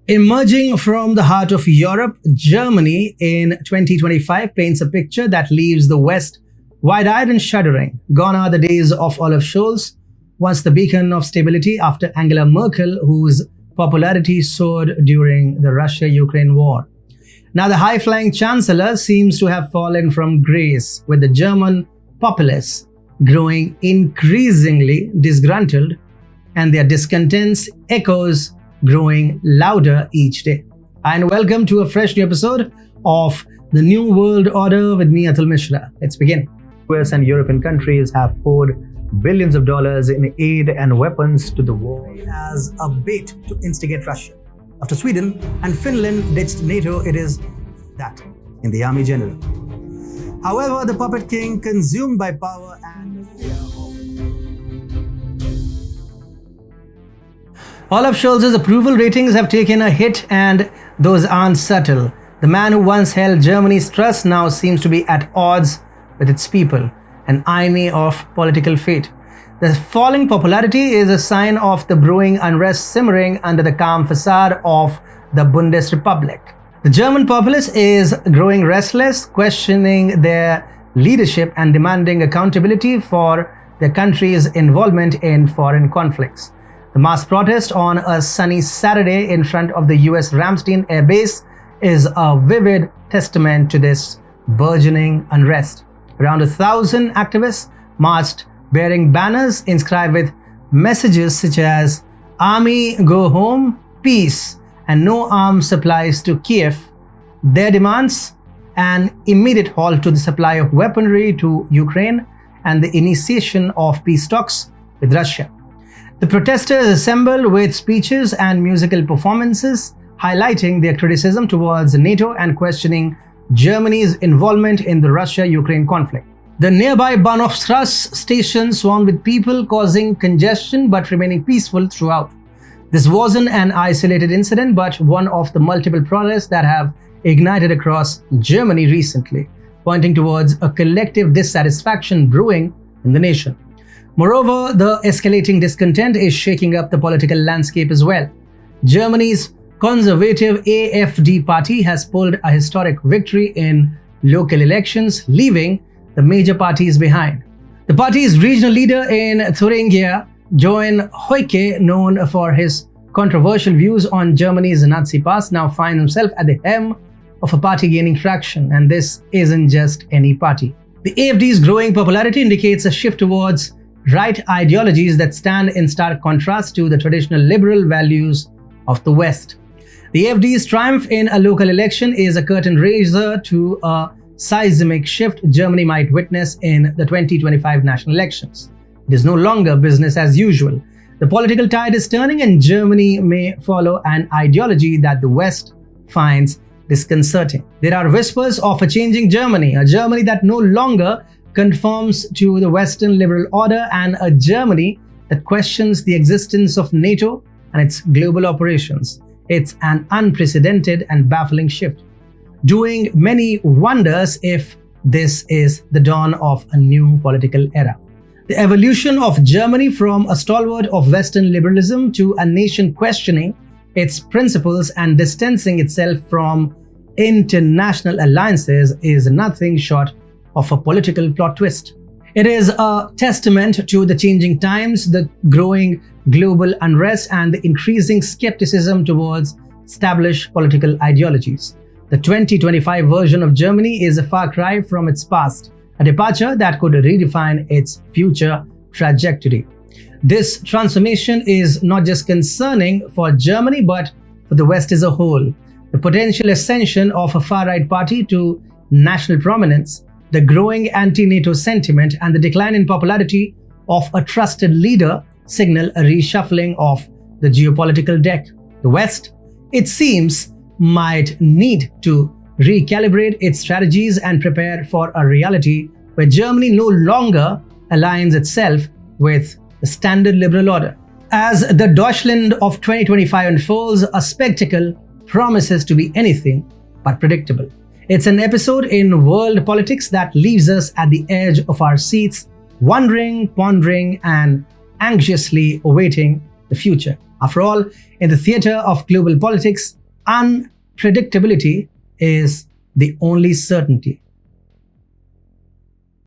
Emerging from the heart of Europe, Germany in 2025 paints a picture that leaves the West wide-eyed and shuddering. Gone are the days of Olaf Scholz, once the beacon of stability, after Angela Merkel, whose popularity soared during the Russia-Ukraine war. Now the high-flying chancellor seems to have fallen from grace, with the German populace growing increasingly disgruntled and their discontent's echoes growing louder each day. And welcome to a fresh new episode of The New World Order with me, Atul Mishra. Let's begin. US and European countries have poured billions of dollars in aid and weapons to the war as a bait to instigate Russia. After Sweden and Finland ditched NATO, it is that in the army general. However, the puppet king, consumed by power and fear of Olaf Scholz's approval ratings have taken a hit, and those aren't subtle. The man who once held Germany's trust now seems to be at odds with its people, an irony of political fate. The falling popularity is a sign of the brewing unrest simmering under the calm facade of the Bundesrepublik. The German populace is growing restless, questioning their leadership and demanding accountability for their country's involvement in foreign conflicts. The mass protest on a sunny Saturday in front of the US Ramstein Air Base is a vivid testament to this burgeoning unrest. Around 1,000 activists marched bearing banners inscribed with messages such as "Army, go home, peace, and no arms supplies to Kiev." Their demands: an immediate halt to the supply of weaponry to Ukraine and the initiation of peace talks with Russia. The protesters assembled with speeches and musical performances, highlighting their criticism towards NATO and questioning Germany's involvement in the Russia-Ukraine conflict. The nearby Bahnhofstrasse station swarmed with people, causing congestion but remaining peaceful throughout. This wasn't an isolated incident, but one of the multiple protests that have ignited across Germany recently, pointing towards a collective dissatisfaction brewing in the nation. Moreover, the escalating discontent is shaking up the political landscape as well. Germany's conservative AfD party has pulled a historic victory in local elections, leaving the major parties behind. The party's regional leader in Thuringia, Johann Heucke, known for his controversial views on Germany's Nazi past, now finds himself at the helm of a party gaining traction, and this isn't just any party. The AfD's growing popularity indicates a shift towards right ideologies that stand in stark contrast to the traditional liberal values of the West. The AfD's triumph in a local election is a curtain raiser to a seismic shift Germany might witness in the 2025 national elections. It is no longer business as usual. The political tide is turning, and Germany may follow an ideology that the West finds disconcerting. There are whispers of a changing Germany, a Germany that no longer conforms to the Western liberal order, and a Germany that questions the existence of NATO and its global operations. It's an unprecedented and baffling shift, doing many wonders if this is the dawn of a new political era. The evolution of Germany from a stalwart of Western liberalism to a nation questioning its principles and distancing itself from international alliances is nothing short of a political plot twist. It is a testament to the changing times, the growing global unrest, and the increasing skepticism towards established political ideologies. The 2025 version of Germany is a far cry from its past, a departure that could redefine its future trajectory. This transformation is not just concerning for Germany, but for the West as a whole. The potential ascension of a far-right party to national prominence, the growing anti-NATO sentiment, and the decline in popularity of a trusted leader signal a reshuffling of the geopolitical deck. The West, it seems, might need to recalibrate its strategies and prepare for a reality where Germany no longer aligns itself with the standard liberal order. As the Deutschland of 2025 unfolds, a spectacle promises to be anything but predictable. It's an episode in world politics that leaves us at the edge of our seats, wondering, pondering, and anxiously awaiting the future. After all, in the theatre of global politics, unpredictability is the only certainty.